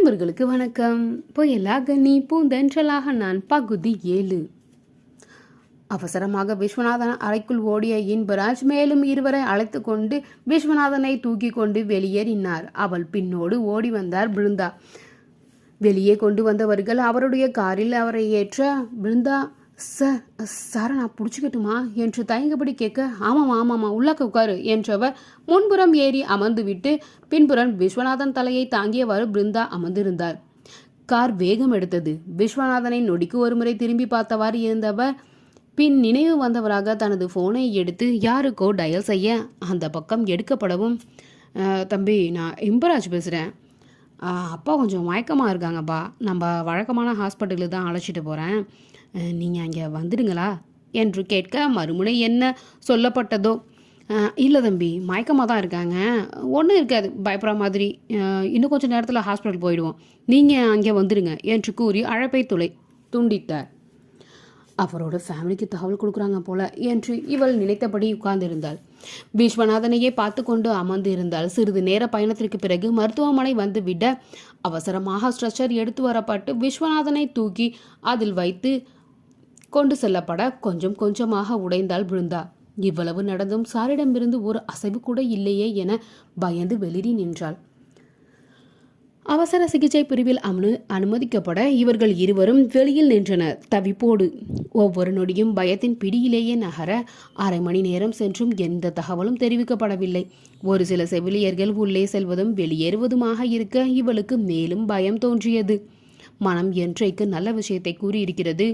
நண்பர்களுக்கு வணக்கம். புயலாக நீ பூந்தென்றலாக நான் பகுதி 7. அவசரமாக விஸ்வநாதன் அறைக்குள் ஓடிய இன்பராஜ் மேலும் இருவரை அழைத்து கொண்டு விஸ்வநாதனை தூக்கி கொண்டு வெளியேறினார். அவள் பின்னோடு ஓடி வந்தார் பிருந்தா. வெளியே கொண்டு வந்தவர்கள் அவருடைய காரில் அவரை ஏற்ற, பிருந்தா சாரை நான் பிடிச்சிக்கட்டுமா என்று தயங்கபடி கேட்க, ஆமாம்மா உள்ளக்க உட்காரு என்றவர் முன்புறம் ஏறி அமர்ந்து விட்டு பின்புறம் விஸ்வநாதன் தலையை தாங்கியவாறு பிருந்தா அமர்ந்திருந்தார். கார் வேகம் எடுத்தது. விஸ்வநாதனை நொடிக்கு ஒருமுறை திரும்பி பார்த்தவாறு இருந்தவர் பின் நினைவு வந்தவராக தனது போனை எடுத்து யாருக்கோ டயல் செய்ய அந்த பக்கம் எடுக்கப்படவும், தம்பி நான் இன்பராஜ் பேசுகிறேன். அப்பா கொஞ்சம் மயக்கமாக இருக்காங்கப்பா. நம்ம வழக்கமான ஹாஸ்பிட்டலுக்கு தான் அழைச்சிட்டு போகிறேன். நீங்கள் அங்கே வந்துடுங்களா என்று கேட்க மறுமுனை என்ன சொல்லப்பட்டதோ, இல்லை தம்பி மயக்கமாக தான் இருக்காங்க, ஒன்றும் இருக்காது பயப்படுற மாதிரி, இன்னும் கொஞ்சம் நேரத்தில் ஹாஸ்பிட்டல் போயிடுவோம், நீங்கள் அங்கே வந்துடுங்க என்று கூறி அழைப்பை துண்டித்தார். அவரோட ஃபேமிலிக்கு தகவல் கொடுக்குறாங்க போல என்று இவள் நினைத்தபடி உட்கார்ந்திருந்தாள். விஸ்வநாதனையே பார்த்து கொண்டு அமர்ந்து இருந்தால். சிறிது நேர பயணத்திற்கு பிறகு மருத்துவமனை வந்து விட அவசரமாக ஸ்ட்ரெச்சர் எடுத்து வரப்பட்டு விஸ்வநாதனை தூக்கி அதில் வைத்து கொண்டு செல்லப்பட கொஞ்சம் கொஞ்சமாக உடைந்தாள் பிருந்தா. இவ்வளவு நடந்தும் சாரிடமிருந்து ஒரு அசைவு கூட இல்லையே என பயந்து வெளிரி நின்றாள். அவசர சிகிச்சை பிரிவில் அனுமதிக்கப்பட இவர்கள் இருவரும் வெளியில் நின்றனர் தவிப்போடு. ஒவ்வொரு நொடியும் பயத்தின் பிடியிலேயே நகர 1/2 மணி நேரம் சென்றும் எந்த தகவலும் தெரிவிக்கப்படவில்லை. ஒரு சில செவிலியர்கள் உள்ளே செல்வதும் வெளியேறுவதுமாக இருக்க இவளுக்கு மேலும் பயம் தோன்றியது. மனம் என்றைக்கு நல்ல விஷயத்தை கூறியிருக்கிறது.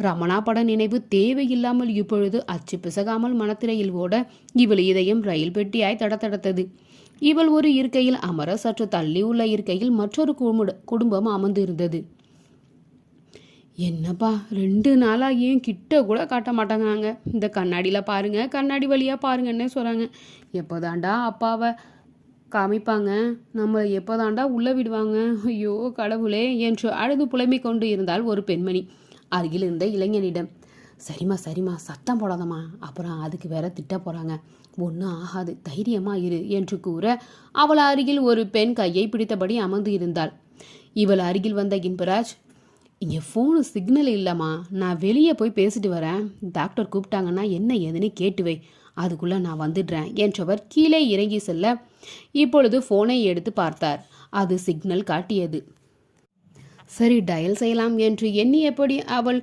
ரமணா பட நினைவு தேவையில்லாமல் இப்பொழுது அச்சு பிசகாமல் மனத்திரையில் ஓட இவள் இதயம் ரயில் பெட்டியாய் தடத்தடத்தது. இவள் ஒரு இருக்கையில் அமர சற்று தள்ளி உள்ள இருக்கையில் மற்றொரு குடும்பம் அமர்ந்து இருந்தது. என்னப்பா 2 நாளாக ஏன் கிட்ட கூட காட்ட மாட்டாங்க, இந்த கண்ணாடியில் பாருங்க, கண்ணாடி வழியாக பாருங்கன்னே சொல்கிறாங்க. எப்போதாண்டா அப்பாவை காமிப்பாங்க, நம்ம எப்போதாண்டா உள்ளே விடுவாங்க, ஐயோ கடவுளே என்று அழுது புலம்பிக் கொண்டு இருந்தால் ஒரு பெண்மணி அருகில் இருந்த இளைஞனிடம். சரிம்மா சத்தம் போடாதம்மா, அப்புறம் அதுக்கு வேற திட்ட போகிறாங்க, ஒன்றும் ஆகாது, தைரியமாக இரு என்று கூற அவள் அருகில் ஒரு பெண் கையை பிடித்தபடி அமர்ந்து இருந்தாள். இவள் அருகில் வந்த இன்பராஜ், இங்கே ஃபோனு சிக்னல் இல்லைம்மா, நான் வெளியே போய் பேசிட்டு வரேன், டாக்டர் கூப்பிட்டாங்கன்னா என்ன ஏதுன்னு கேட்டுவை, அதுக்குள்ளே நான் வந்துடுறேன் என்றவர் கீழே இறங்கி செல்ல இப்பொழுது ஃபோனை எடுத்து பார்த்தார். அது சிக்னல் காட்டியது. சரி டயல் செய்யலாம் என்று எண்ணியபடி அவள்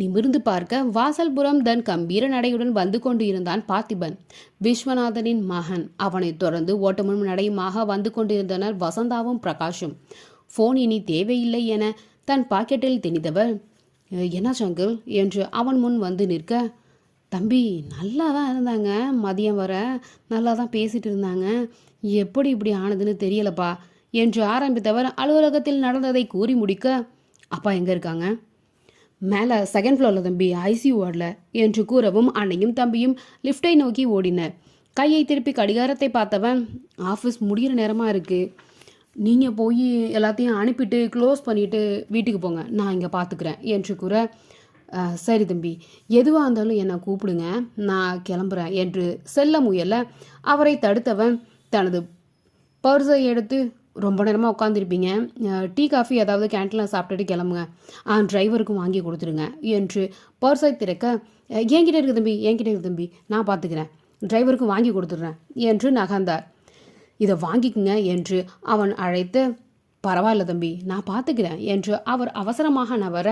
நிமிர்ந்து பார்க்க வாசல்புறம் தன் கம்பீர நடையுடன் வந்து கொண்டு இருந்தான் பார்த்திபன், விஸ்வநாதனின் மகன். அவனை தொடர்ந்து ஓட்டமும் நடையுமாக வந்து கொண்டிருந்தனர் வசந்தாவும் பிரகாஷும். ஃபோன் இனி தேவையில்லை என தன் பாக்கெட்டில் திணித்தவர், என்ன சங்கிள் என்று அவன் முன் வந்து நிற்க, தம்பி நல்லா தான் இருந்தாங்க, மதியம் வர நல்லா தான் பேசிட்டு இருந்தாங்க, எப்படி இப்படி ஆனதுன்னு தெரியலப்பா என்று ஆரம்பித்தவர் அலுவலகத்தில் நடந்ததை கூறி முடிக்க, அப்பா எங்கே இருக்காங்க? மேலே 2nd ஃப்ளோரில் தம்பி, ஐசியூ வார்டில் என்று கூறவும் அன்னையும் தம்பியும் லிஃப்டை நோக்கி ஓடினர். கையை திருப்பி கடிகாரத்தை பார்த்தவன், ஆஃபீஸ் முடிகிற நேரமாக இருக்குது, நீங்கள் போய் எல்லாத்தையும் அனுப்பிட்டு க்ளோஸ் பண்ணிவிட்டு வீட்டுக்கு போங்க, நான் இங்கே பார்த்துக்கிறேன் என்று கூற, சரி தம்பி எதுவாக இருந்தாலும் என்னை கூப்பிடுங்க, நான் கிளம்புறேன் என்று செல்ல முயல அவரை தடுத்தவன் தனது பர்ஸை எடுத்து, ரொம்ப நேரமாக உட்காந்துருப்பீங்க, டீ காஃபி ஏதாவது கேன்டீனில் சாப்பிட்டுட்டு கிளம்புங்க, டிரைவருக்கும் வாங்கி கொடுத்துருங்க என்று பர்ஸை திறக்க, என்கிட்ட இருக்கு தம்பி நான் பார்த்துக்கிறேன், டிரைவருக்கும் வாங்கி கொடுத்துட்றேன் என்று நகர்ந்தார். இதை வாங்கிக்குங்க என்று அவன் அழைத்து, பரவாயில்ல தம்பி நான் பார்த்துக்கிறேன் என்று அவர் அவசரமாக நவர,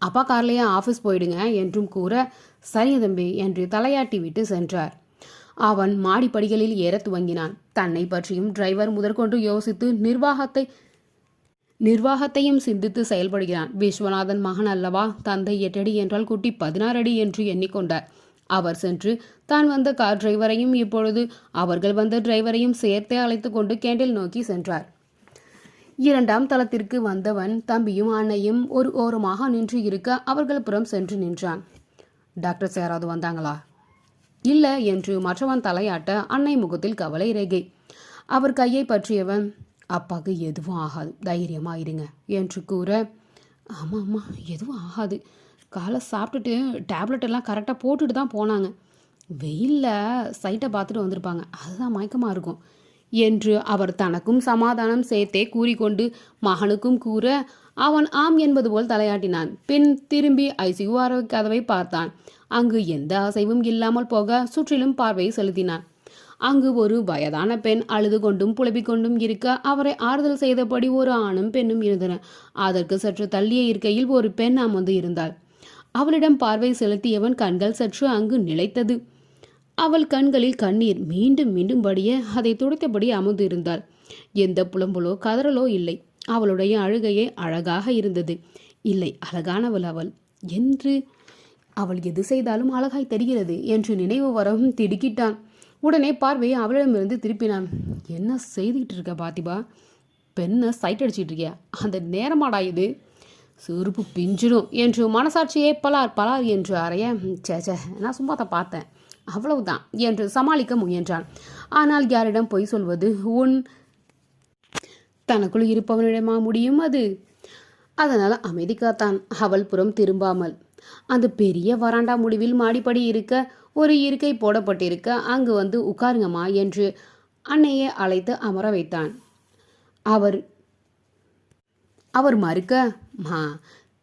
அப்பா கார்லேயே ஆஃபீஸ் போயிடுங்க என்றும் கூற, சரி தம்பி என்று தலையாட்டி விட்டு சென்றார். அவன் மாடிப்படிகளில் ஏற துவங்கினான். தன்னை பற்றியும் டிரைவர் முதற்கொண்டு யோசித்து நிர்வாகத்தையும் சிந்தித்து செயல்படுகிறான். விஸ்வநாதன் மகன் அல்லவா, தந்தை 8 அடி என்றால் குட்டி 16 அடி என்று எண்ணிக்கொண்டார். அவர் சென்று தான் வந்த கார் டிரைவரையும் இப்பொழுது அவர்கள் வந்த டிரைவரையும் சேர்த்தே அழைத்து கொண்டு கேண்டில் நோக்கி சென்றார். 2ஆம் தளத்திற்கு வந்தவன் தம்பியும் அன்னையும் ஒரு ஓரமாக நின்று இருக்க அவர்கள் புறம் சென்று நின்றான். டாக்டர்ஸ் யாராவது வந்தாங்களா? இல்லை என்று மற்றவன் தலையாட்ட அன்னை முகத்தில் கவலை ரேகை. அவர் கையை பற்றியவன், அப்பாவுக்கு எதுவும் ஆகாது, தைரியமாக இருங்க என்று கூற, ஆமாம் எதுவும் ஆகாது, காலை சாப்பிட்டுட்டு டேப்லெட் எல்லாம் கரெக்டாக போட்டுட்டு தான் போனாங்க, வெயிலில் சைட்டை பார்த்துட்டு வந்திருப்பாங்க, அதுதான் மயக்கமாக இருக்கும், என்று அவர் தனக்கும் சமாதானம் சேர்த்தே கூறிக்கொண்டு மகனுக்கும் கூற அவன் ஆம் என்பது போல் தலையாட்டினான். பின் திரும்பி ஐசியூ கதவை பார்த்தான். அங்கு எந்த அசைவும் இல்லாமல் போக சுற்றிலும் பார்வையை செலுத்தினான். அங்கு ஒரு வயதான பெண் அழுது கொண்டும் புலம்பிக் கொண்டும் இருக்க அவரை ஆறுதல் செய்தபடி ஒரு ஆணும் பெண்ணும் இருந்தனர். அதற்கு சற்று தள்ளிய இருக்கையில் ஒரு பெண் அமர்ந்து இருந்தாள். அவளிடம் பார்வை செலுத்தியவன் கண்கள் சற்று அங்கு நிலைத்தது. அவள் கண்களில் கண்ணீர் மீண்டும் மீண்டும் படிய அதை துடைத்தபடி அமர்ந்து இருந்தாள். எந்த புலம்பலோ கதறலோ இல்லை. அவளுடைய அழுகையே அழகாக இருந்தது. இல்லை, அழகானவள் அவள் என்று அவள் எது செய்தாலும் அழகாய் தெரிகிறது என்று நினைவு வரவும் திடுக்கிட்டான். உடனே பார்வையை அவளிடமிருந்து திருப்பினான். என்ன செய்துகிட்டு இருக்க பாத்திபா? பெண்ணை சைட் அடிச்சிட்டு இருக்கியா? அந்த நேரமாடா இது? செருப்பு பிஞ்சிடும் என்று மனசாட்சியே பலார் பலார் என்று அறைய, சேச்சே நான் சும்மா தான் பார்த்தேன், அவ்வளவுதான் என்று சமாளிக்க முயன்றான். ஆனால் யாரிடம் பொய் சொல்வது? தனக்குள் இருப்பவனிடமா முடியும் அது? அதனால் அமைதி காத்தான். அவள் புறம் திரும்பாமல். அந்த பெரிய வராண்டா முடிவில் மாடிப்படி இருக்க ஒரு இருக்கை போடப்பட்டிருக்க அங்கு வந்து உட்காருங்கம்மா என்று அன்னையை அழைத்து அமர வைத்தான். அவர் மறுக்க, மா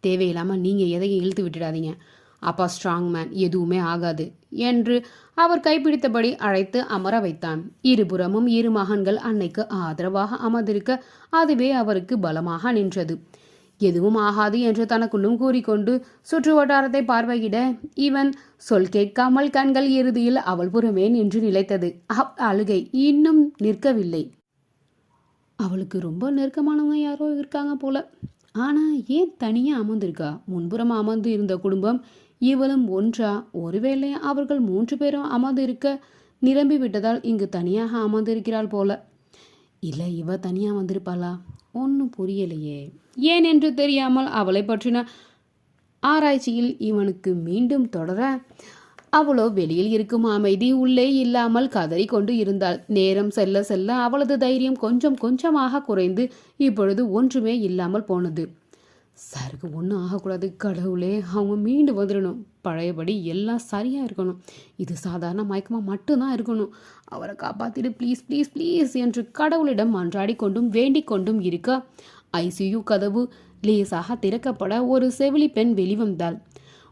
தேவையில்லாமல் நீங்கள் எதையும் இழுத்து விட்டுடாதீங்க, அப்பா ஸ்ட்ராங் மேன், எதுவுமே ஆகாது என்று அவர் கைப்பிடித்தபடி அழைத்து அமர வைத்தான். இருபுறமும் இரு மகன்கள் அன்னைக்கு ஆதரவாக அமர்ந்திருக்க அதுவே அவருக்கு பலமாக நின்றது. எதுவும் ஆகாது என்று தனக்குள்ளும் கூறிக்கொண்டு சுற்று வட்டாரத்தை பார்வையிட இவன் சொல் கேட்காமல் கண்கள் இறுதியில் அவள் புறமே நின்று நிலைத்தது. அழுகை இன்னும் நிற்கவில்லை. அவளுக்கு ரொம்ப நெருக்கமானவங்க யாரோ இருக்காங்க போல. ஆனா ஏன் தனியா அமர்ந்திருக்கா? முன்புறம் அமர்ந்து இருந்த குடும்பம் இவளும் ஒன்றா? ஒருவேளை அவர்கள் 3 பேரும் அமர்ந்து இருக்க நிரம்பி விட்டதால் இங்கு தனியாக அமர்ந்திருக்கிறாள் போல. இல்லை, இவ தனியா வந்திருப்பாளா? ஒன்றும் புரியலையே. ஏன் என்று தெரியாமல் அவளை பற்றின ஆராய்ச்சியில் இவனுக்கு மீண்டும் தொடர அவளோ வெளியில் இருக்கும் அமைதி உள்ளே இல்லாமல் கதறி கொண்டு இருந்தாள். நேரம் செல்ல செல்ல அவளது தைரியம் கொஞ்சம் கொஞ்சமாக குறைந்து இப்பொழுது ஒன்றுமே இல்லாமல் போனது. சாருக்கு ஒன்றும் ஆகக்கூடாது, கடவுளே அவங்க மீண்டு வந்துடணும், பழையபடி எல்லாம் சரியாக இருக்கணும், இது சாதாரண மயக்கமாக மட்டும்தான் இருக்கணும், அவரை காப்பாற்றிடு ப்ளீஸ் ப்ளீஸ் ப்ளீஸ் என்று கடவுளிடம் மன்றாடி கொண்டும் வேண்டிக் கொண்டும் இருக்க ஐசியூ கதவு லேசாக திறக்கப்பட ஒரு செவிலி பெண் வெளிவந்தாள்.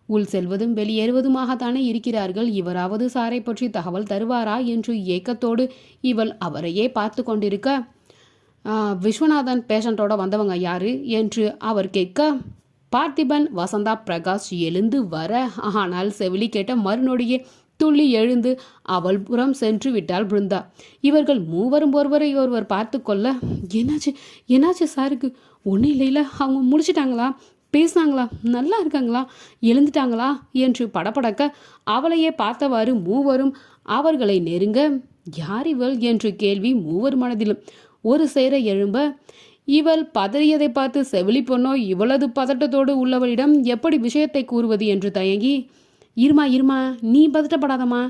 உள் செல்வதும் வெளியேறுவதுமாகத்தானே இருக்கிறார்கள், இவராவது சாரை பற்றி தகவல் தருவாரா என்று ஏக்கத்தோடு இவள் அவரையே பார்த்து கொண்டிருக்க, விஸ்வநாதன் பேஷண்டோட வந்தவங்க யாரு என்று அவர் கேட்க, பார்த்திபன், வசந்தா, பிரகாஷ் எழுந்து வர, ஆனால் செவிலி கேட்ட மறுநொடியே துள்ளி எழுந்து அவள் புறம் சென்று விட்டாள் பிருந்தா. இவர்கள் மூவரும் ஒருவரை ஒருவர் பார்த்து கொள்ள, என்னாச்சு என்னாச்சு சாருக்கு? ஒன்றும் இல்லையில, அவங்க முடிச்சிட்டாங்களா, பேசினாங்களா, நல்லா இருக்காங்களா, எழுந்துட்டாங்களா என்று படபடக்க அவளையே பார்த்தவாறு மூவரும் அவர்களை நெருங்க, யார் இவள் என்று கேள்வி மூவர் மனதிலும் ஒரு சேர எழும்ப, இவள் பதறியதை பார்த்து செவிலி பொண்ணோ இவளது பதட்டத்தோடு உள்ளவளிடம் எப்படி விஷயத்தை கூறுவது என்று தயங்கி, இருமா இருமா, நீ பதட்டப்படாதம்மா,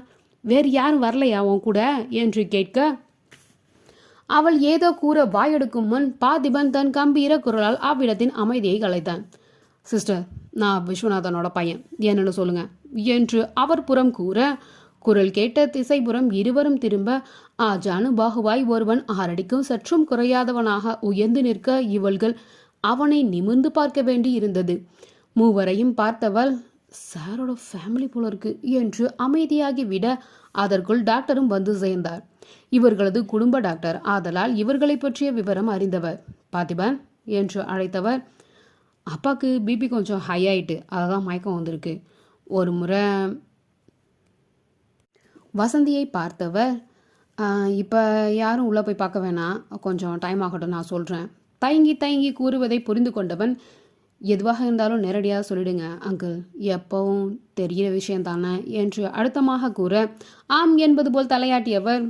வேறு யாரும் வரலையா உன் கூட என்று கேட்க, அவள் ஏதோ கூற வாயெடுக்கும் முன் பார்த்திபன் தன் கம்பீர குரலால் அவ்விடத்தின் அமைதியை கலைத்தான். சிஸ்டர், நான் விஸ்வநாதனோட பையன், என்னன்னு சொல்லுங்க என்று அவர் புறம் கூற, குரல் கேட்ட திசைபுறம் இருவரும் திரும்ப, ஆஜானு பாகுவாய் ஒருவன் 6 அடிக்கும் சற்றும் குறையாதவனாக உயர்ந்து நிற்க இவள்கள் அவனை நிமிர்ந்து பார்க்க வேண்டி இருந்தது. மூவரையும் பார்த்தவள், சாரோட ஃபேமிலி போல இருக்கு என்று அமைதியாகி விட அதற்குள் டாக்டரும் வந்து சேர்ந்தார். இவர்களது குடும்ப டாக்டர் ஆதலால் இவர்களை பற்றிய விவரம் அறிந்தவர். பார்த்திபன் என்று அழைத்தவர், அப்பாவுக்கு பிபி கொஞ்சம் ஹை ஆயிட்டு, அதான் மயக்கம் வந்திருக்கு. ஒரு முறை வசந்தியை பார்த்தவர், இப்போ யாரும் உள்ளே போய் பார்க்க வேணாம், கொஞ்சம் டைம் ஆகட்டும், நான் சொல்கிறேன். தயங்கி தயங்கி கூறுவதை புரிந்து கொண்டவன், எதுவாக இருந்தாலும் நேரடியாக சொல்லிடுங்க அங்கிள், எப்பவும் தெரிகிற விஷயம் தானே என்று அழுத்தமாக கூற, ஆம் என்பது போல் தலையாட்டியவர்,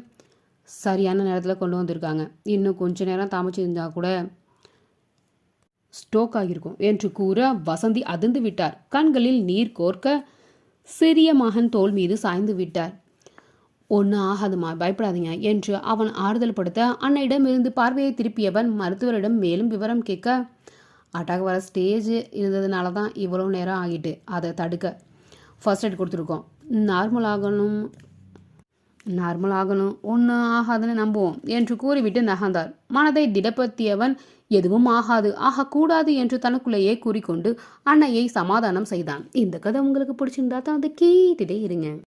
சரியான நேரத்தில் கொண்டு வந்திருக்காங்க, இன்னும் கொஞ்ச நேரம் தாமச்சிருந்தா கூட ஸ்டோக் ஆகியிருக்கும் என்று கூற வசந்தி அதிர்ந்து விட்டார். கண்களில் நீர் கோர்க்க சிறிய மகன் தோள் மீது சாய்ந்து விட்டார். ஒன்றும் ஆகாதுமா, பயப்படாதீங்க என்று அவன் ஆறுதல் படுத்த அன்னையிடமிருந்து பார்வையை திருப்பியவன் மருத்துவரிடம் மேலும் விவரம் கேட்க, அட்டாக் வர ஸ்டேஜ் இருந்ததுனால தான் இவ்வளோ நேரம் ஆகிட்டு, அதை தடுக்க ஃபர்ஸ்ட் எய்ட் கொடுத்துருக்கோம், நார்மல் ஆகணும் நார்மல் ஆகணும், ஒன்றும் ஆகாதுன்னு நம்புவோம் என்று கூறிவிட்டு நகர்ந்தார். மனதை திடப்படுத்தியவன் எதுவும் ஆகாது, ஆகக்கூடாது என்று தனக்குள்ளேயே கூறிக்கொண்டு அன்னையை சமாதானம் செய்தான். இந்த கதை உங்களுக்கு பிடிச்சிருந்தா தான் அதை கேட்டுட்டே இருங்க.